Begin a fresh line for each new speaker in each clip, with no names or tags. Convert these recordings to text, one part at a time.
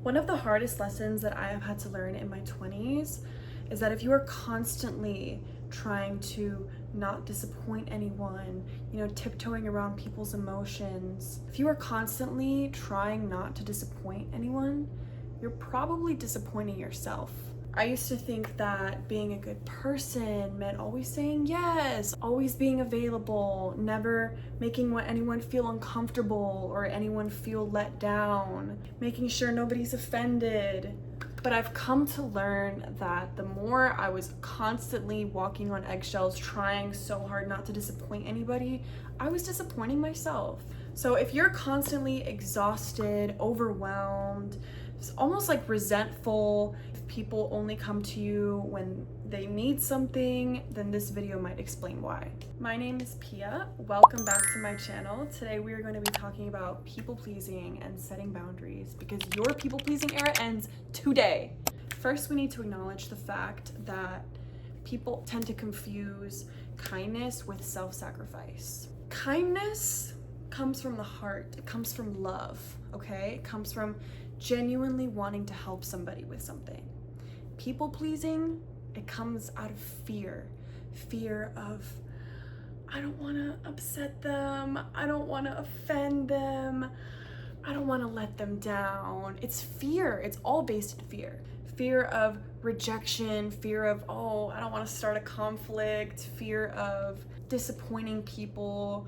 One of the hardest lessons that I have had to learn in my 20s is that if you are constantly trying to not disappoint anyone, tiptoeing around people's emotions, if you are constantly trying not to disappoint anyone, you're probably disappointing yourself. I used to think that being a good person meant always saying yes, always being available, never making anyone feel uncomfortable or anyone feel let down, making sure nobody's offended. But I've come to learn that the more I was constantly walking on eggshells, trying so hard not to disappoint anybody, I was disappointing myself. So if you're constantly exhausted, overwhelmed, it's almost like resentful, if people only come to you when they need something, then this video might explain why. My name is Pia. Welcome back to my channel. Today we are going to be talking about people pleasing and setting boundaries because your people pleasing era ends today. First, we need to acknowledge the fact that people tend to confuse kindness with self-sacrifice. Kindness comes from the heart. It comes from love, okay? It comes from genuinely wanting to help somebody with something. People pleasing, it comes out of fear of, I don't want to upset them, I don't want to offend them, I don't want to let them down. It's fear. It's all based in fear of rejection, fear of, oh, I don't want to start a conflict, fear of disappointing people,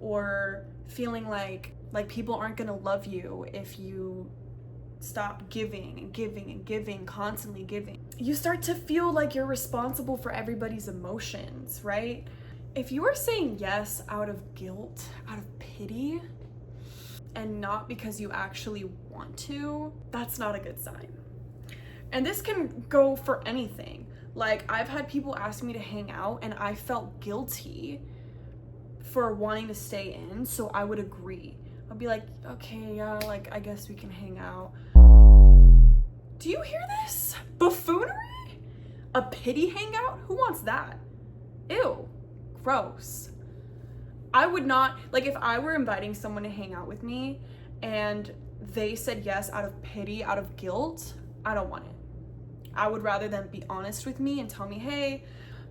or feeling like people aren't gonna love you if you stop giving and giving and giving, constantly giving. You start to feel like you're responsible for everybody's emotions, right? If you are saying yes out of guilt, out of pity, and not because you actually want to, that's not a good sign. And this can go for anything. Like, I've had people ask me to hang out and I felt guilty for wanting to stay in, so I would agree. I'll be like, okay, yeah, like, I guess we can hang out. Do you hear this? Buffoonery? A pity hangout? Who wants that? Ew, gross. I would not, like, if I were inviting someone to hang out with me and they said yes out of pity, out of guilt, I don't want it. I would rather them be honest with me and tell me, hey,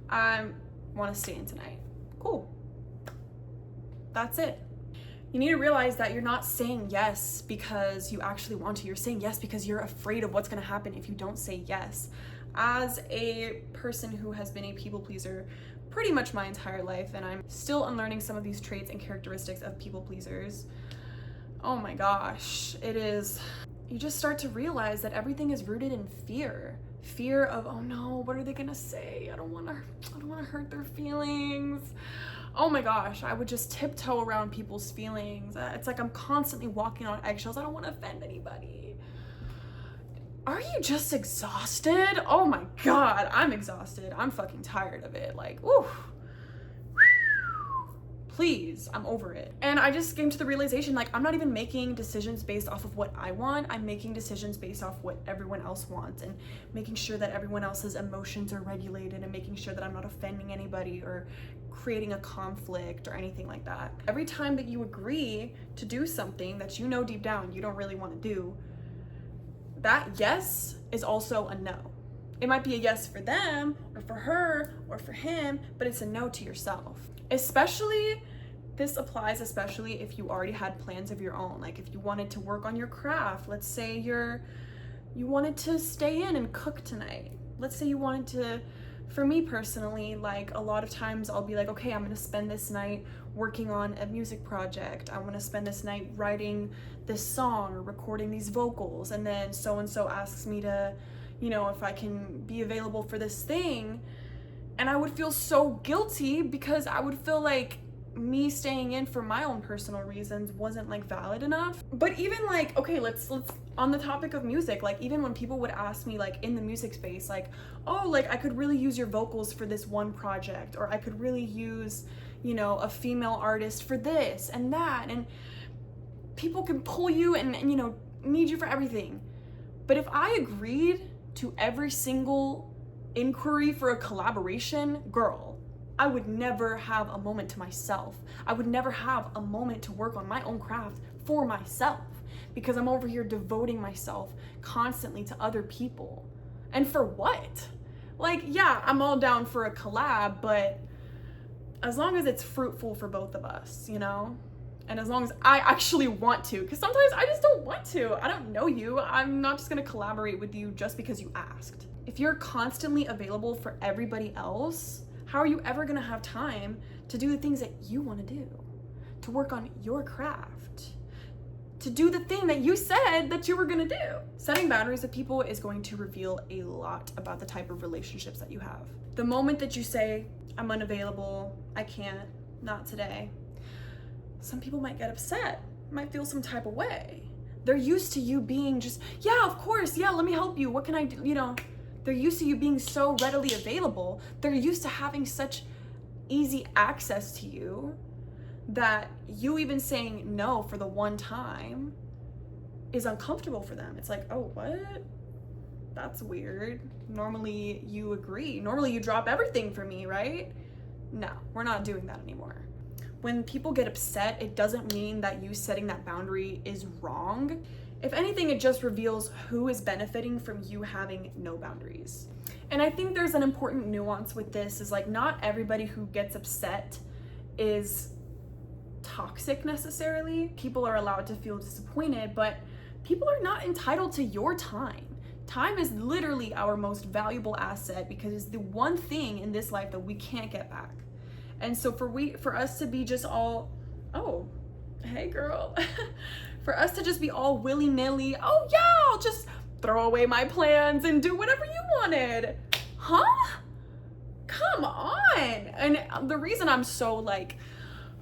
I want to stay in tonight. Cool. That's it. You need to realize that you're not saying yes because you actually want to. You're saying yes because you're afraid of what's going to happen if you don't say yes. As a person who has been a people pleaser pretty much my entire life, and I'm still unlearning some of these traits and characteristics of people pleasers, oh my gosh, you just start to realize that everything is rooted in fear. Fear of, oh no, what are they gonna say? I don't wanna hurt their feelings. Oh my gosh, I would just tiptoe around people's feelings. It's like I'm constantly walking on eggshells. I don't want to offend anybody. Are you just exhausted? Oh my God, I'm exhausted. I'm fucking tired of it. Like, ooh. Please, I'm over it. And I just came to the realization, like, I'm not even making decisions based off of what I want. I'm making decisions based off what everyone else wants and making sure that everyone else's emotions are regulated and making sure that I'm not offending anybody or creating a conflict or anything like that. Every time that you agree to do something that you know deep down you don't really want to do, that yes is also a no. It might be a yes for them or for her or for him, but it's a no to yourself. This applies especially if you already had plans of your own. Like if you wanted to work on your craft, let's say you wanted to stay in and cook tonight. Let's say you wanted to, for me personally, like a lot of times I'll be like, okay, I'm gonna spend this night working on a music project. I wanna spend this night writing this song or recording these vocals. And then so-and-so asks me to, if I can be available for this thing. And I would feel so guilty because I would feel like me staying in for my own personal reasons wasn't like valid enough. But even like, okay, let's on the topic of music, like even when people would ask me like in the music space, like, oh, like I could really use your vocals for this one project, or I could really use, a female artist for this and that, and people can pull you and need you for everything. But if I agreed to every single inquiry for a collaboration, girl, I would never have a moment to myself. I would never have a moment to work on my own craft for myself. because I'm over here devoting myself constantly to other people. And for what? Like, yeah, I'm all down for a collab, but as long as it's fruitful for both of us, you know? And as long as I actually want to, because sometimes I just don't want to. I don't know you. I'm not just gonna collaborate with you just because you asked. If you're constantly available for everybody else, how are you ever gonna have time to do the things that you wanna do? To work on your craft? To do the thing that you said that you were gonna do? Setting boundaries with people is going to reveal a lot about the type of relationships that you have. The moment that you say, I'm unavailable, I can't, not today, some people might get upset, might feel some type of way. They're used to you being just, yeah, of course, yeah, let me help you. What can I do? You know, they're used to you being so readily available. They're used to having such easy access to you that you even saying no for the one time is uncomfortable for them. It's like, oh, what? That's weird. Normally you agree. Normally you drop everything for me, right? No, we're not doing that anymore. When people get upset, it doesn't mean that you setting that boundary is wrong. If anything, it just reveals who is benefiting from you having no boundaries. And I think there's an important nuance with this, is like, not everybody who gets upset is toxic necessarily. People are allowed to feel disappointed, but people are not entitled to your time. Time is literally our most valuable asset because it's the one thing in this life that we can't get back. And so for us to be just all, oh, hey girl, for us to just be all willy-nilly, oh yeah, I'll just throw away my plans and do whatever you wanted. Huh? Come on. And the reason I'm so like,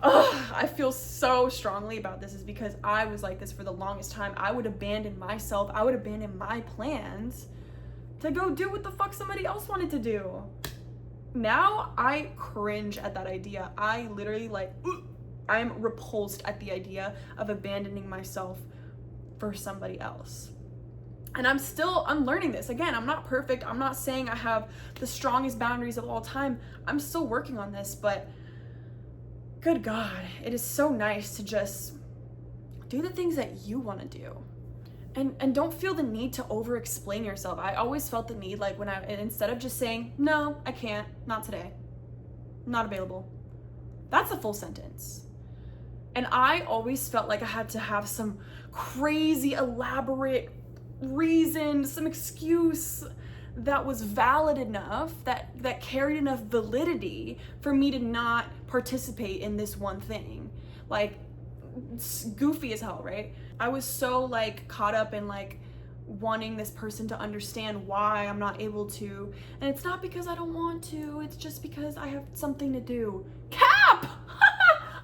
I feel so strongly about this is because I was like this for the longest time. I would abandon myself. I would abandon my plans to go do what the fuck somebody else wanted to do. Now I cringe at that idea. I literally like, I'm repulsed at the idea of abandoning myself for somebody else. And I'm learning this. Again, I'm not perfect. I'm not saying I have the strongest boundaries of all time. I'm still working on this, but good God, it is so nice to just do the things that you want to do. And don't feel the need to over-explain yourself. I always felt the need, like instead of just saying, no, I can't, not today, not available. That's a full sentence. And I always felt like I had to have some crazy, elaborate reason, some excuse that was valid enough, that carried enough validity for me to not participate in this one thing. Like, it's goofy as hell, right? I was so like caught up in like wanting this person to understand why I'm not able to, and it's not because I don't want to, it's just because I have something to do. Cap!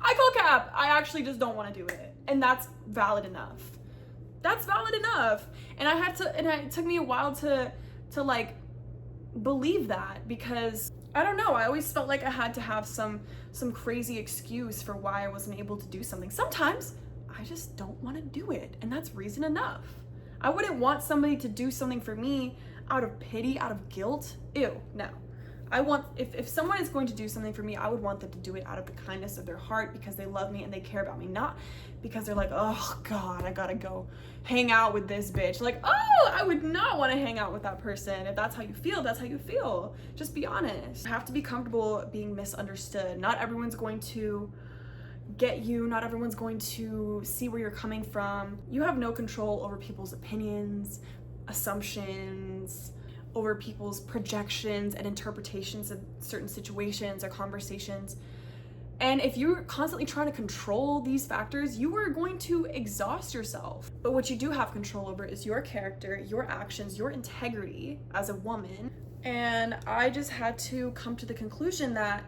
I call cap. I actually just don't want to do it, and that's valid enough. That's valid enough. And it took me a while to like believe that, because I don't know, I always felt like I had to have some crazy excuse for why I wasn't able to do something. Sometimes I just don't want to do it, and that's reason enough. I wouldn't want somebody to do something for me out of pity, out of guilt. Ew, no. I want, if someone is going to do something for me, I would want them to do it out of the kindness of their heart, because they love me and they care about me, not because they're like, oh God, I gotta go hang out with this bitch. Like, oh, I would not want to hang out with that person. If that's how you feel, that's how you feel. Just be honest. You have to be comfortable being misunderstood. Not everyone's going to get you. Not everyone's going to see where you're coming from. You have no control over people's opinions, assumptions, over people's projections and interpretations of certain situations or conversations. And if you're constantly trying to control these factors, you are going to exhaust yourself. But what you do have control over is your character, your actions, your integrity as a woman. And I just had to come to the conclusion that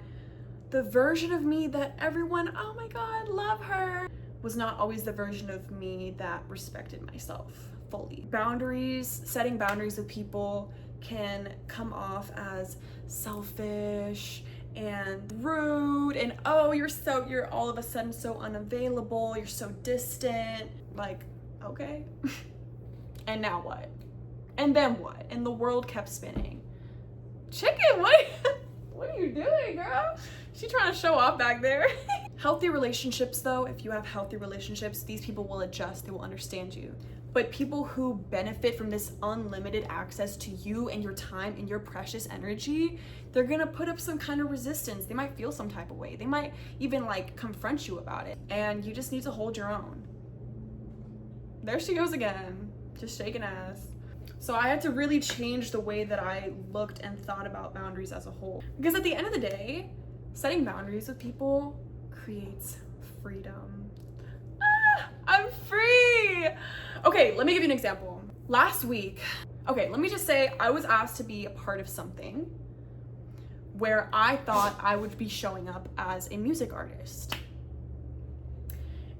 the version of me that everyone, oh my God, love her, was not always the version of me that respected myself fully. Boundaries, setting boundaries with people can come off as selfish and rude, and oh, you're all of a sudden so unavailable, you're so distant. Like, okay. And now what? And then what? And the world kept spinning. Chicken, what are you doing, girl? She trying to show off back there. Healthy relationships though, if you have healthy relationships, these people will adjust, they will understand you. But people who benefit from this unlimited access to you and your time and your precious energy, they're gonna put up some kind of resistance. They might feel some type of way. They might even like confront you about it. And you just need to hold your own. There she goes again, just shaking ass. So I had to really change the way that I looked and thought about boundaries as a whole. Because at the end of the day, setting boundaries with people creates freedom. I'm free! Okay, let me give you an example. Last week, okay, let me just say I was asked to be a part of something where I thought I would be showing up as a music artist.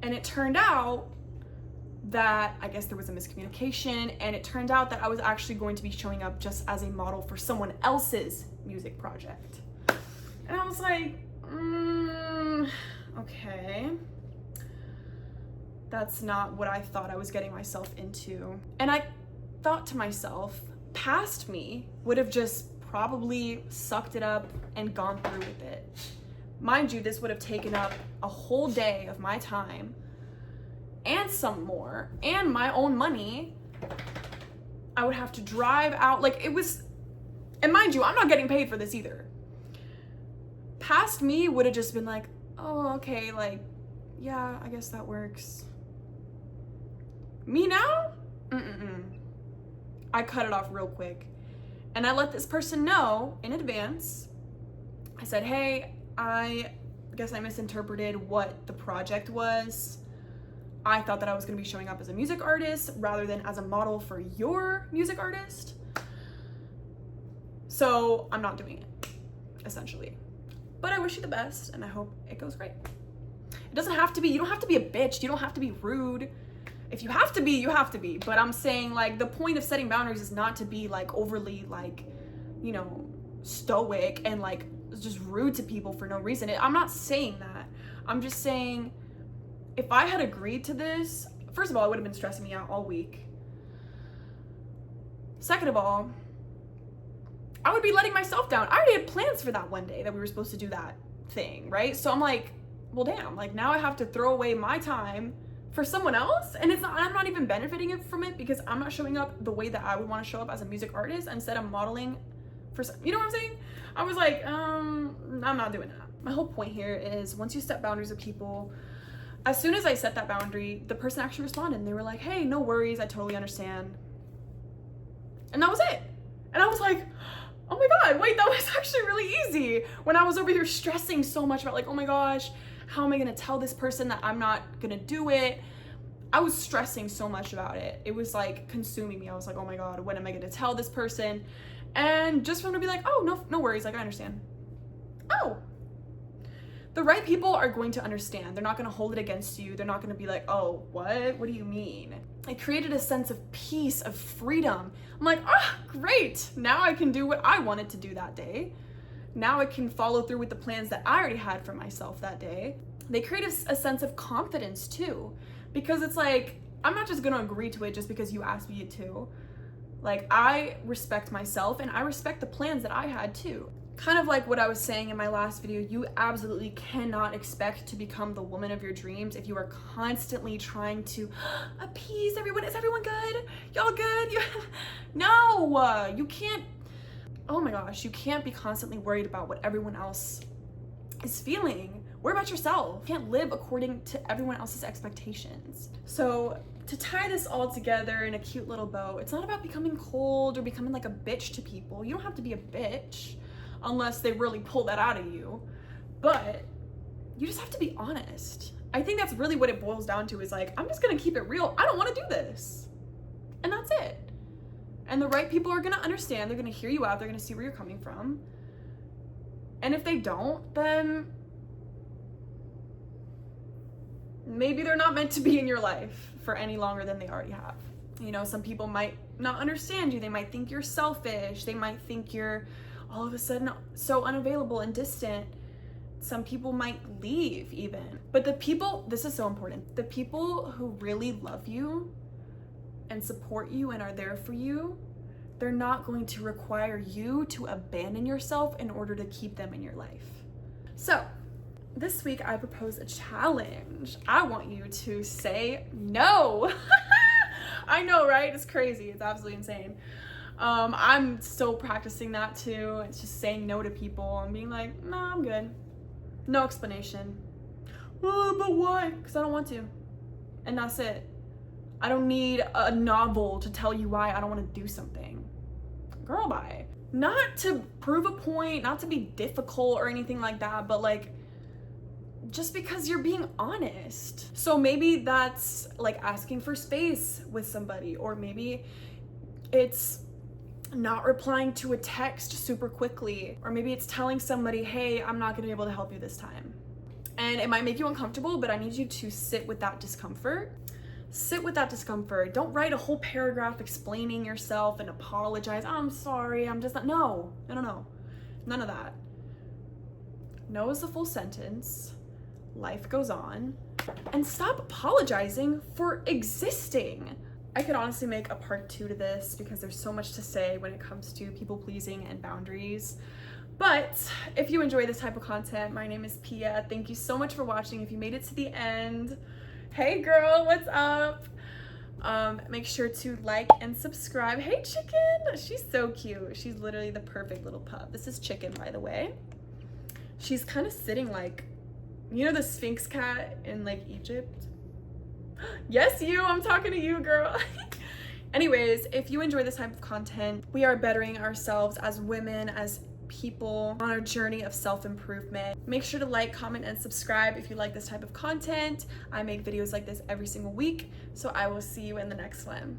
And it turned out that I guess there was a miscommunication, and it turned out that I was actually going to be showing up just as a model for someone else's music project. And I was like, okay. That's not what I thought I was getting myself into. And I thought to myself, past me would have just probably sucked it up and gone through with it. Mind you, this would have taken up a whole day of my time and some more, and my own money. I would have to drive out, like it was, and mind you, I'm not getting paid for this either. Past me would have just been like, oh, okay, like, yeah, I guess that works. Me now? I cut it off real quick. And I let this person know in advance. I said, hey, I guess I misinterpreted what the project was. I thought that I was gonna be showing up as a music artist rather than as a model for your music artist. So I'm not doing it, essentially. But I wish you the best and I hope it goes great. It doesn't have to be, you don't have to be a bitch, you don't have to be rude. If you have to be, you have to be. But I'm saying like the point of setting boundaries is not to be like overly like, you know, stoic and like just rude to people for no reason. I'm not saying that. I'm just saying if I had agreed to this, first of all, it would have been stressing me out all week. Second of all, I would be letting myself down. I already had plans for that one day that we were supposed to do that thing, right? So I'm like, well, damn, like now I have to throw away my time for someone else, and I'm not even benefiting from it because I'm not showing up the way that I would want to show up as a music artist. Instead, I'm modeling for some, you know what I'm saying? I was like, I'm not doing that. My whole point here is once you set boundaries with people, as soon as I set that boundary, the person actually responded and they were like, hey, no worries, I totally understand. And that was it. And I was like, oh my God, wait, that was actually really easy. When I was over here stressing so much about like, oh my gosh, how am I gonna tell this person that I'm not gonna do it? I was stressing so much about it. It was like consuming me. I was like, oh my God, when am I gonna tell this person? And just for them to be like, oh, no worries, like I understand. Oh, the right people are going to understand. They're not gonna hold it against you. They're not gonna be like, oh, what do you mean? It created a sense of peace, of freedom. I'm like, great. Now I can do what I wanted to do that day. Now I can follow through with the plans that I already had for myself that day. They create a sense of confidence too, because it's like, I'm not just gonna agree to it just because you asked me to. Like, I respect myself and I respect the plans that I had too. Kind of like what I was saying in my last video, you absolutely cannot expect to become the woman of your dreams if you are constantly trying to appease everyone. Is everyone good? Y'all good? No, you can't. Oh my gosh, you can't be constantly worried about what everyone else is feeling. Worry about yourself. You can't live according to everyone else's expectations. So to tie this all together in a cute little bow, it's not about becoming cold or becoming like a bitch to people. You don't have to be a bitch unless they really pull that out of you. But you just have to be honest. I think that's really what it boils down to is like, I'm just gonna keep it real. I don't wanna do this. And that's it. And the right people are gonna understand, they're gonna hear you out, they're gonna see where you're coming from. And if they don't, then maybe they're not meant to be in your life for any longer than they already have. You know, some people might not understand you, they might think you're selfish, they might think you're all of a sudden so unavailable and distant. Some people might leave even. But the people, this is so important, the people who really love you and support you and are there for you, they're not going to require you to abandon yourself in order to keep them in your life. So this week I propose a challenge. I want you to say no. I know, right? It's crazy. It's absolutely insane. I'm still practicing that too. It's just saying no to people and being like, no, I'm good. No explanation. But why? Because I don't want to. And that's it. I don't need a novel to tell you why I don't want to do something. Girl, bye. Not to prove a point, not to be difficult or anything like that, but like, just because you're being honest. So maybe that's like asking for space with somebody, or maybe it's not replying to a text super quickly, or maybe it's telling somebody, hey, I'm not gonna be able to help you this time. And it might make you uncomfortable, but I need you to sit with that discomfort. Sit with that discomfort. Don't write a whole paragraph explaining yourself and apologize. I'm sorry, I'm just not. No. None of that. No is the full sentence. Life goes on. And stop apologizing for existing. I could honestly make a part 2 to this because there's so much to say when it comes to people pleasing and boundaries. But if you enjoy this type of content, my name is Pia. Thank you so much for watching. If you made it to the end, hey girl, what's up? Make sure to like and subscribe. Hey Chicken, she's so cute. She's literally the perfect little pup. This is Chicken, by the way. She's kind of sitting like, you know the Sphinx cat in like Egypt? Yes, you, I'm talking to you, girl. Anyways, if you enjoy this type of content, we are bettering ourselves as women, as people on our journey of self-improvement. Make sure to like, comment, and subscribe if you like this type of content. I make videos like this every single week, so I will see you in the next one.